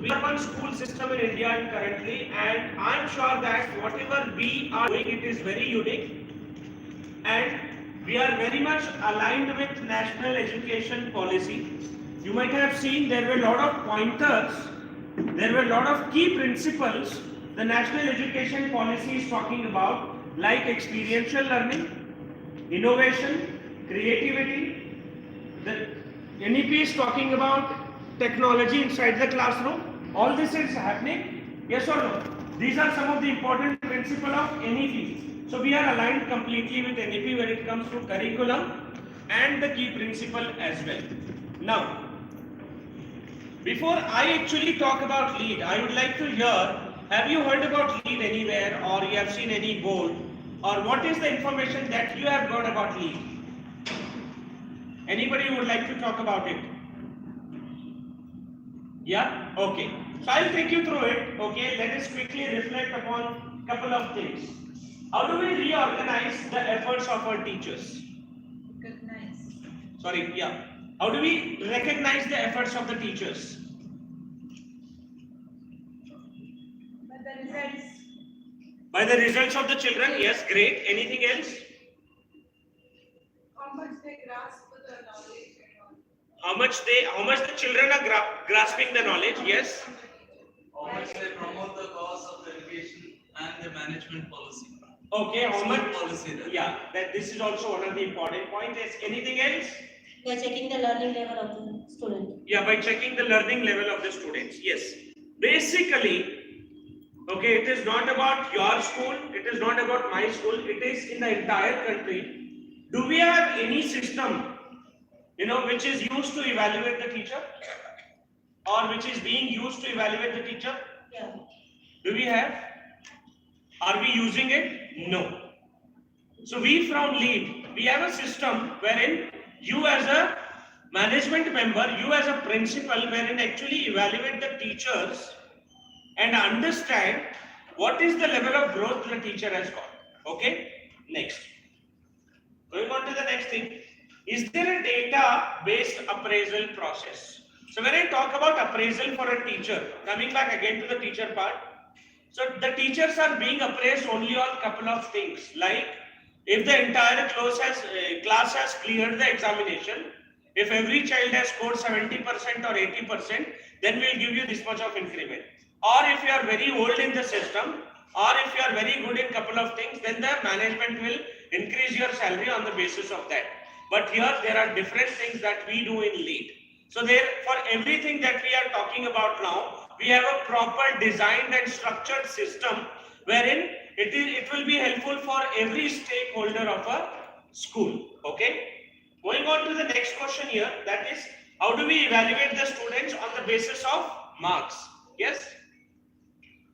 We have one school system in India currently, and I'm sure that whatever we are doing, it is very unique, and we are very much aligned with national education policy. You might have seen there were a lot of pointers, there were a lot of key principles the national education policy is talking about, like experiential learning, innovation, creativity. The NEP is talking about technology inside the classroom. All this is happening, yes or no? These are some of the important principles of NEP. So we are aligned completely with NEP when it comes to curriculum and the key principle as well. Now, before I actually talk about LEAD, I would like to hear, have you heard about LEAD anywhere, or you have seen any board, or what is the information that you have got about LEAD? Anybody would like to talk about it? Yeah? Okay. So I'll take you through it. Okay, let us quickly reflect upon a couple of things. How do we reorganize the efforts of our teachers? How do we recognize the efforts of the teachers? By the results of the children. Yes, great. Anything else? How much they grasp the knowledge. How much the children are grasping the knowledge. Yes. How much they promote the cause of education and the management policy. Okay, how much policy there. Yeah, that this is also one of the important points. Is anything else? By checking the learning level of the student. Yeah, by checking the learning level of the students. Yes. Basically, okay, it is not about your school, it is not about my school, it is in the entire country. Do we have any system, which is used to evaluate the teacher? Or which is being used to evaluate the teacher? Yeah. Do we have? Are we using it? No. So we from LEAD, we have a system wherein you as a management member, you as a principal, wherein actually evaluate the teachers and understand what is the level of growth the teacher has got. Okay? Next. Going on to the next thing. Is there a data-based appraisal process? So when I talk about appraisal for a teacher, coming back again to the teacher part, so the teachers are being appraised only on a couple of things, like if the entire class has cleared the examination, if every child has scored 70% or 80%, then we'll give you this much of increment. Or if you are very old in the system, or if you are very good in couple of things, then the management will increase your salary on the basis of that. But here there are different things that we do in LEAD. So there, for everything that we are talking about now, we have a proper designed and structured system wherein it will be helpful for every stakeholder of a school. Okay. Going on to the next question here, that is, how do we evaluate the students on the basis of marks? Yes.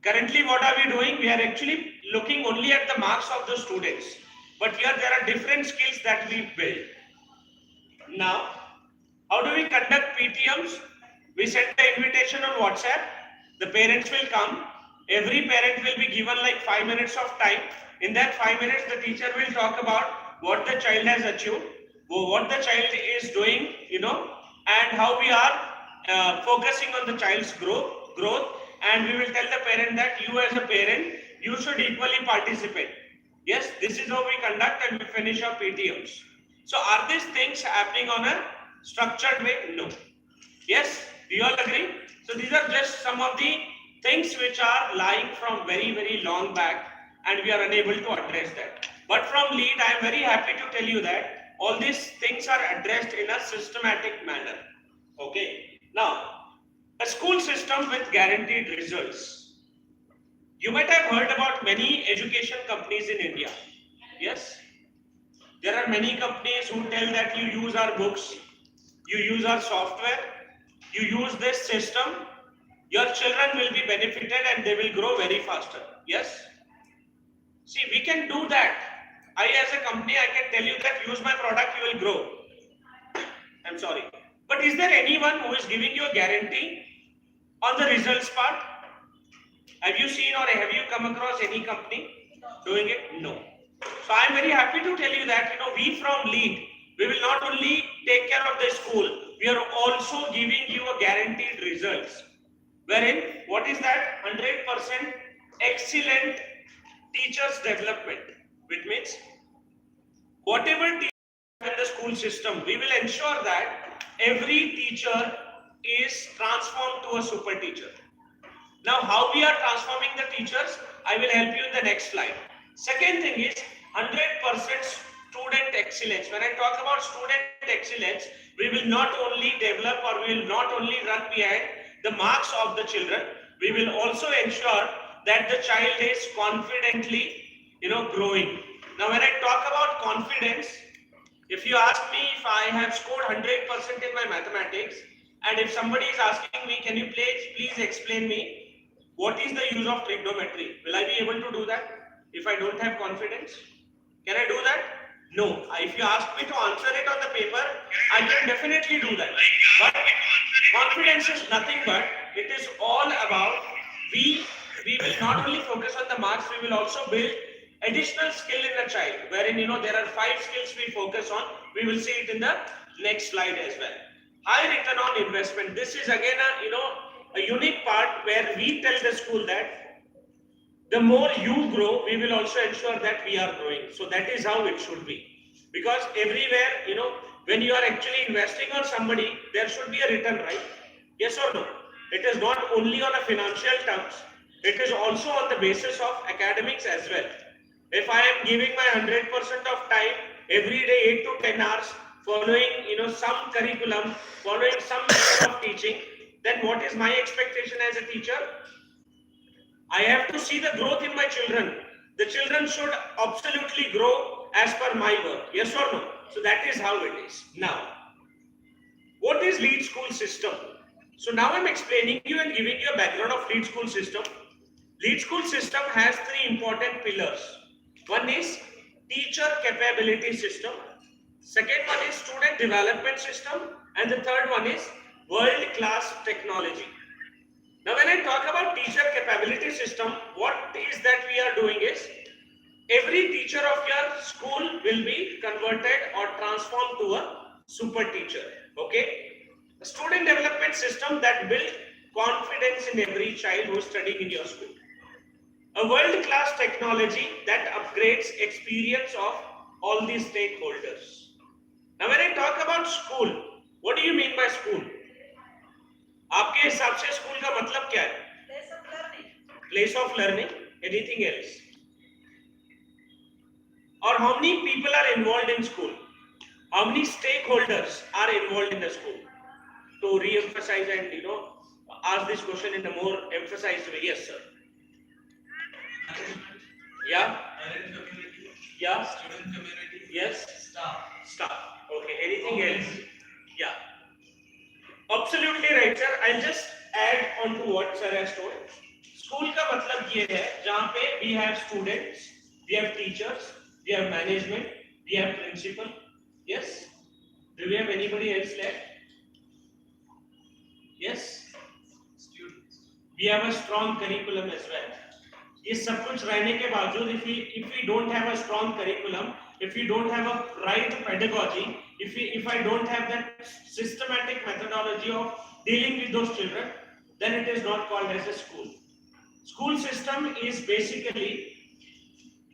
Currently, what are we doing? We are actually looking only at the marks of the students. But here there are different skills that we build. Now, how do we conduct PTMs? We send the invitation on WhatsApp. The parents will come. Every parent will be given like 5 minutes of time. In that 5 minutes, the teacher will talk about what the child has achieved, what the child is doing, and how we are focusing on the child's growth. And we will tell the parent that you as a parent, you should equally participate. Yes, this is how we conduct and we finish our PTMs. So are these things happening on a structured way? No. Yes, do you all agree? So these are just some of the things which are lying from very, very long back and we are unable to address that. But from LEAD, I am very happy to tell you that all these things are addressed in a systematic manner. Okay. Now, a school system with guaranteed results. You might have heard about many education companies in India. Yes. There are many companies who tell that you use our books, you use our software, you use this system, your children will be benefited and they will grow very faster. Yes. See, we can do that. I as a company, I can tell you that use my product, you will grow. I'm sorry. But is there anyone who is giving you a guarantee on the results part? Have you seen or have you come across any company doing it? No. So I am very happy to tell you that, we from LEAD, we will not only take care of the school, we are also giving you a guaranteed results. wherein what is that 100% excellent teachers development, which means whatever teacher in the school system, we will ensure that every teacher is transformed to a super teacher. Now, how we are transforming the teachers, I will help you in the next slide. Second thing is 100% student excellence. When I talk about student excellence, we will not only develop or we will not only run behind the marks of the children, we will also ensure that the child is confidently, growing. Now, when I talk about confidence, if you ask me if I have scored 100% in my mathematics, and if somebody is asking me, can you please explain me what is the use of trigonometry? Will I be able to do that if I don't have confidence? Can I do that? No. If you ask me to answer it on the paper, I can definitely do that. But confidence is nothing but, it is all about, we will not only focus on the marks, we will also build additional skill in the child, wherein there are 5 skills we focus on. We will see it in the next slide as well. High return on investment. This is again a unique part where we tell the school that the more you grow, we will also ensure that we are growing. So that is how it should be. Because everywhere, when you are actually investing on somebody, there should be a return, right? Yes or no? It is not only on a financial terms, it is also on the basis of academics as well. If I am giving my 100% of time every day, 8 to 10 hours, following some curriculum, following some method of teaching, then what is my expectation as a teacher? I have to see the growth in my children. The children should absolutely grow as per my work. Yes or no? So that is how it is. Now, what is Lead School System? So now I'm explaining you and giving you a background of Lead School System. Lead School System has 3 important pillars. One is teacher capability system. Second one is student development system. And the third one is world-class technology. Now, when I talk about teacher capability system, what is that we are doing is, every teacher of your school will be converted or transformed to a super teacher. Okay? A student development system that builds confidence in every child who is studying in your school. A world-class technology that upgrades experience of all these stakeholders. Now, when I talk about school, what do you mean by school? आपके हिसाब से school का मतलब क्या है? Place of learning. Anything else? Or how many people are involved in school? How many stakeholders are involved in the school? To re-emphasize and ask this question in a more emphasized way. Yes, sir. Yeah. Parent community. Yeah. Student community. Yes. Staff. Okay. Anything else? Yeah. Absolutely right, sir. I'll just add on to what sir has told. School का मतलब ये है जहाँ पे we have students, we have teachers, we have management, we have principal. Yes. Do we have anybody else left? Yes. Students. We have a strong curriculum as well. ये सब कुछ रहने के बावजूद if we don't have a strong curriculum, if we don't have a right pedagogy, if I don't have that systematic methodology of dealing with those children, then it is not called as a school. School system is basically,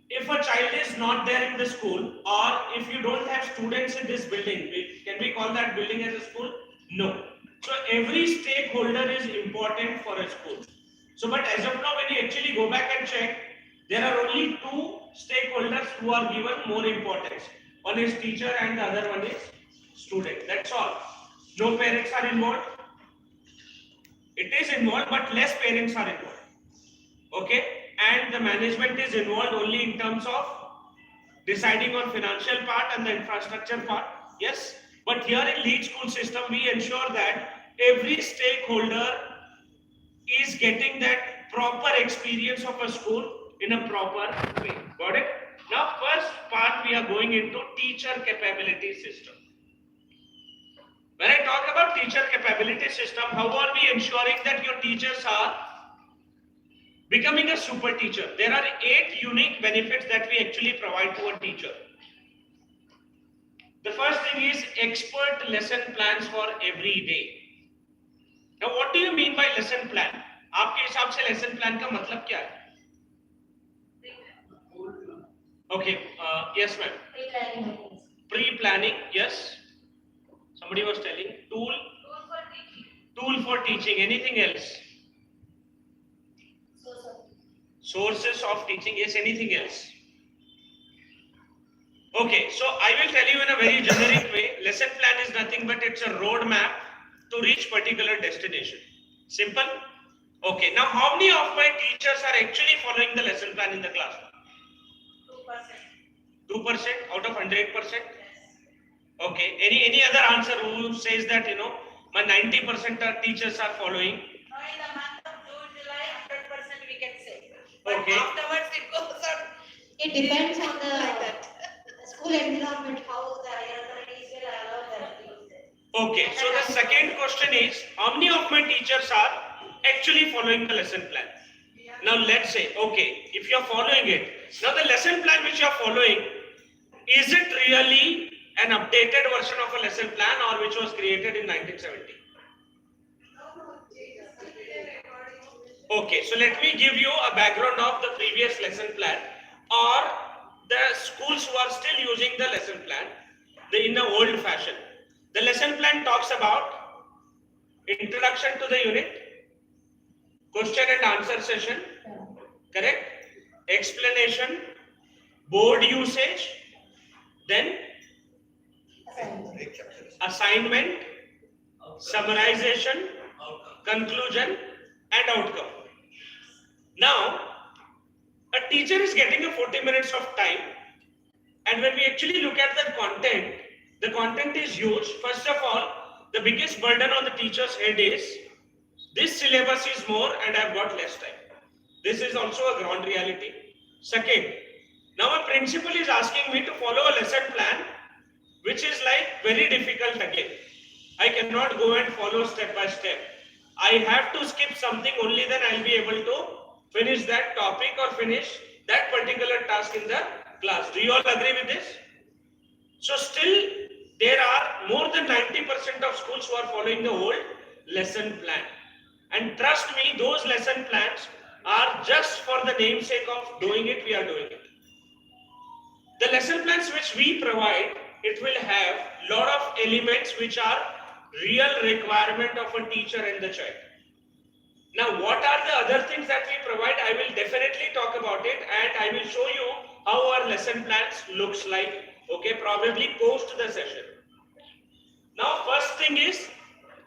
if a child is not there in the school, or if you don't have students in this building, can we call that building as a school? No. So every stakeholder is important for a school. So, but as of now, when you actually go back and check, there are only 2 stakeholders who are given more importance. One is teacher and the other one is student. That's all. No parents are involved. It is involved, but less parents are involved. Okay? And the management is involved only in terms of deciding on financial part and the infrastructure part. Yes? But here in Lead School System, we ensure that every stakeholder is getting that proper experience of a school in a proper way. Got it? Now, first part we are going into teacher capability system. When I talk about teacher capability system, how are we ensuring that your teachers are becoming a super teacher? There are 8 unique benefits that we actually provide to a teacher. The first thing is expert lesson plans for every day. Now what do you mean by lesson plan? आपके हिसाब से lesson plan का मतलब क्या है? Okay, yes ma'am. Pre-planning. Pre-planning, yes. Somebody was telling tool for teaching. Anything else? Sources of teaching. Yes, anything else? Okay, so I will tell you in a very generic way. Lesson plan is nothing but it's a roadmap to reach particular destination. Simple. Okay, now how many of my teachers are actually following the lesson plan in the classroom? 2% out of 100%. Okay. Any other answer who says that my 90% of teachers are following? Now in the month of June, July, 100% we can say. But Okay. afterwards it goes on. It depends on the Like that. school environment, how the higher authorities will allow them to use it. Okay. So the second question is, how many of my teachers are actually following the lesson plan? Now let's say, okay, if you are following it, now the lesson plan which you are following, is it really an updated version of a lesson plan or which was created in 1970? Okay, so let me give you a background of the previous lesson plan or the schools who are still using the lesson plan in the old fashion. The lesson plan talks about introduction to the unit, question and answer session, correct? Explanation, board usage, then assignment, summarization, conclusion and outcome. Now, a teacher is getting a 40 minutes of time, and when we actually look at the content is huge. First of all, the biggest burden on the teacher's head is this syllabus is more and I've got less time. This is also a ground reality. Second, now a principal is asking me to follow a lesson plan which is like very difficult again. I cannot go and follow step by step. I have to skip something, only then I'll be able to finish that topic or finish that particular task in the class. Do you all agree with this? So still there are more than 90% of schools who are following the old lesson plan. And trust me, those lesson plans are just for the namesake of doing it, we are doing it. The lesson plans which we provide, it will have lot of elements which are real requirement of a teacher and the child. Now, what are the other things that we provide? I will definitely talk about it and I will show you how our lesson plans looks like. Okay, probably post the session. Now, first thing is,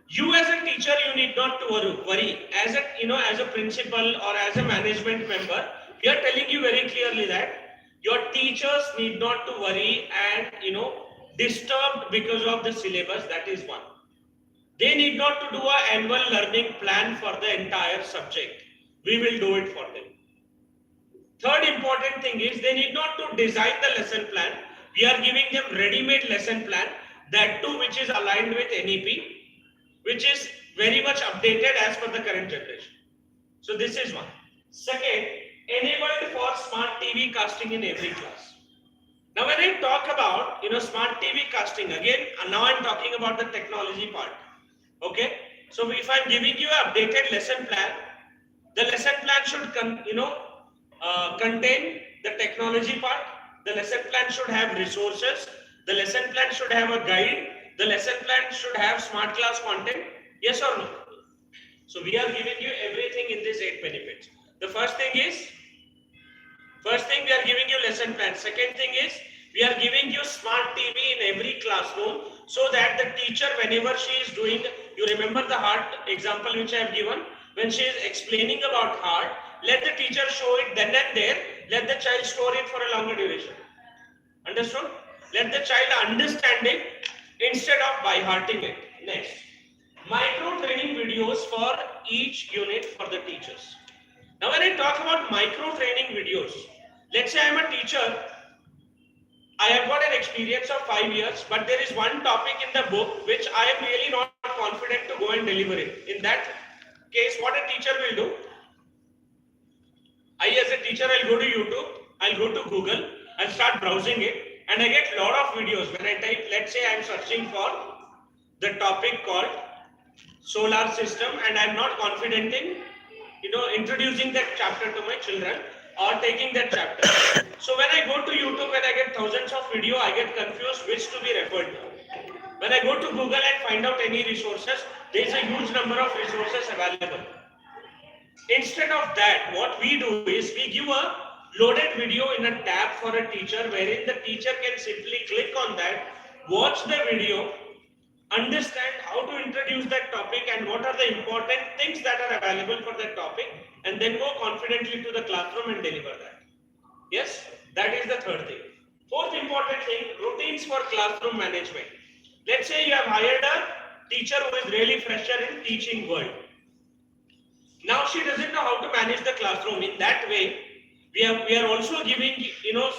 you as a teacher, you need not to worry. As a principal or as a management member, we are telling you very clearly that your teachers need not to worry and disturbed because of the syllabus. That is one. They need not to do an annual learning plan for the entire subject. We will do it for them. Third important thing is they need not to design the lesson plan. We are giving them ready-made lesson plan, that too which is aligned with NEP, which is very much updated as per the current generation. So this is one. Second, enabled for smart TV casting in every class. Now when I talk about smart TV casting, again now I'm talking about the technology part. Okay, so if I'm giving you an updated lesson plan, the lesson plan should contain the technology part. The lesson plan should have resources. The lesson plan should have a guide. The lesson plan should have smart class content. Yes or no? So we are giving you everything in these 8 benefits. The first thing we are giving you lesson plan. Second thing is we are giving you smart TV in every classroom so that the teacher, whenever she is doing, you remember the heart example which I have given, when she is explaining about heart, let the teacher show it then and there, let the child store it for a longer duration. Understood? Let the child understand it instead of by hearting it. Next, micro training videos for each unit for the teachers. Now when I talk about micro training videos, let's say I am a teacher, I have got an experience of 5 years, but there is one topic in the book which I am really not confident to go and deliver it. In that case, what a teacher will do, I as a teacher, I'll go to YouTube, I'll go to Google, I'll start browsing it, and I get a lot of videos. When I type, let's say I'm searching for the topic called solar system, and I'm not confident in, introducing that chapter to my children or taking that chapter. So when I go to YouTube, when I get thousands of video, I get confused which to be referred to. When I go to Google and find out any resources, there is a huge number of resources available. Instead of that, what we do is we give a loaded video in a tab for a teacher, wherein the teacher can simply click on that, watch the video, understand how to introduce that topic and what are the important things that are available for that topic, and then go confidently to the classroom and deliver that. Yes, that is the third thing. Fourth important thing, routines for classroom management. Let's say you have hired a teacher who is really fresher in teaching world. Now she doesn't know how to manage the classroom. In that way, we are also giving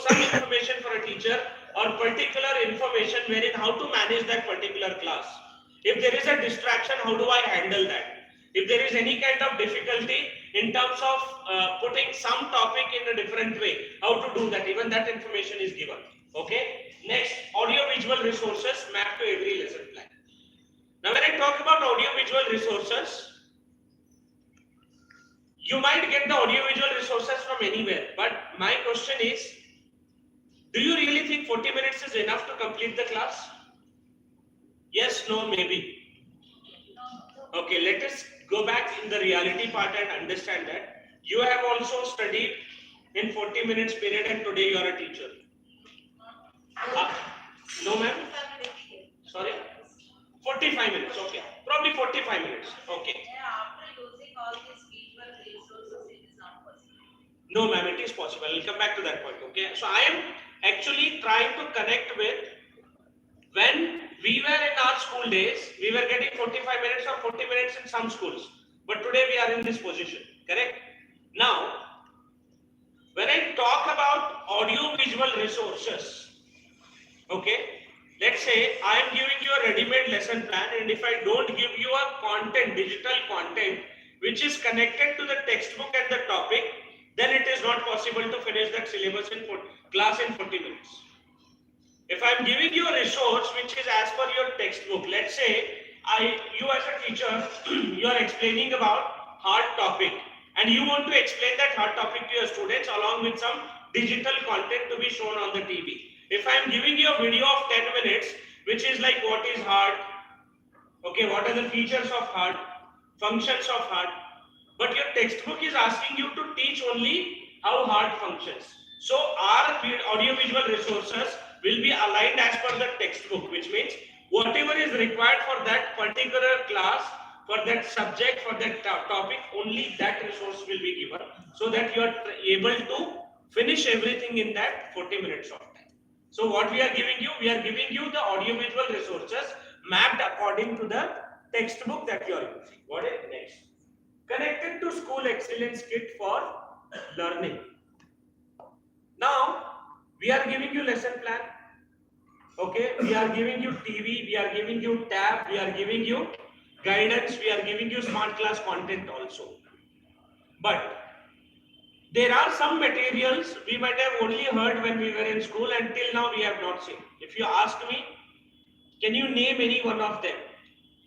some information for a teacher or particular information wherein how to manage that particular class. If there is a distraction, how do I handle that? If there is any kind of difficulty in terms of putting some topic in a different way, how to do that, even that information is given. Okay. Next, audio visual resources mapped to every lesson plan. Now when I talk about audio visual resources, you might get the audio visual resources from anywhere, but my question is, do you really think 40 minutes is enough to complete the class? Yes, no, maybe. Okay, let us go back in the reality part and understand that you have also studied in 40 minutes period and today you are a teacher. No, ma'am? Sorry? 45 minutes, okay. Probably 45 minutes, okay. After using all these visual resources, it is not possible. No, ma'am, it is possible. I'll come back to that point, okay. So I am actually trying to connect with when we were in our school days, we were getting 45 minutes or 40 minutes in some schools. But today we are in this position, correct? Now, when I talk about audio visual resources, okay, let's say I am giving you a ready-made lesson plan, and if I don't give you a content, digital content, which is connected to the textbook and the topic, then it is not possible to finish that syllabus in class in 40 minutes. If I am giving you a resource which is as per your textbook, let's say you as a teacher, you are explaining about hard topic, and you want to explain that hard topic to your students along with some digital content to be shown on the TV. If I am giving you a video of 10 minutes, which is like what is hard, okay, what are the features of hard, functions of hard, but your textbook is asking you to teach only how hard functions. So our audio visual resources will be aligned as per the textbook, which means whatever is required for that particular class, for that subject, for that topic, only that resource will be given, so that you are able to finish everything in that 40 minutes of time. So what we are giving you the audio visual resources mapped according to the textbook that you are using. What is next? Connected to school excellence kit for learning. Now we are giving you lesson plan. Okay, we are giving you TV, we are giving you tab, we are giving you guidance, we are giving you smart class content also. But there are some materials we might have only heard when we were in school, and till now we have not seen. If you ask me, can you name any one of them?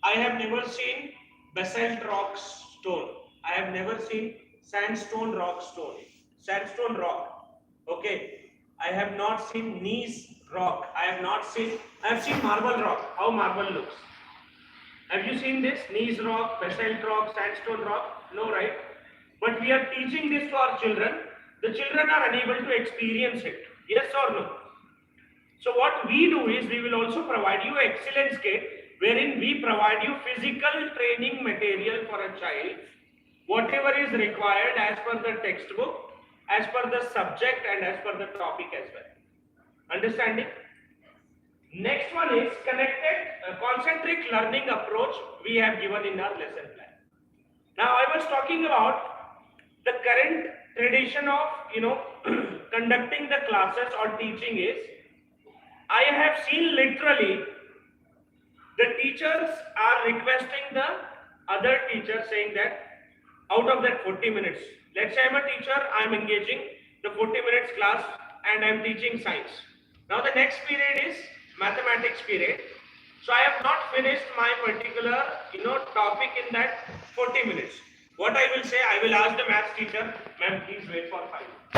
I have never seen basalt rock stone. I have never seen sandstone rock stone. Sandstone rock. Okay. I have not seen gneiss rock. I have seen marble rock. How marble looks. Have you seen this? Gneiss rock, basalt rock, sandstone rock? No, right? But we are teaching this to our children. The children are unable to experience it. Yes or no? So what we do is we will also provide you excellence kit, wherein we provide you physical training material for a child, whatever is required as per the textbook, as per the subject, and as per the topic as well. Understanding? Next one is connected concentric learning approach we have given in our lesson plan. Now I was talking about the current tradition of conducting the classes or teaching is, I have seen literally the teachers are requesting the other teacher saying that out of that 40 minutes, let's say I'm a teacher, I'm engaging the 40 minutes class and I'm teaching science. Now the next period is mathematics period. So I have not finished my particular, topic in that 40 minutes. What I will say, I will ask the maths teacher, ma'am, please wait for 5 minutes.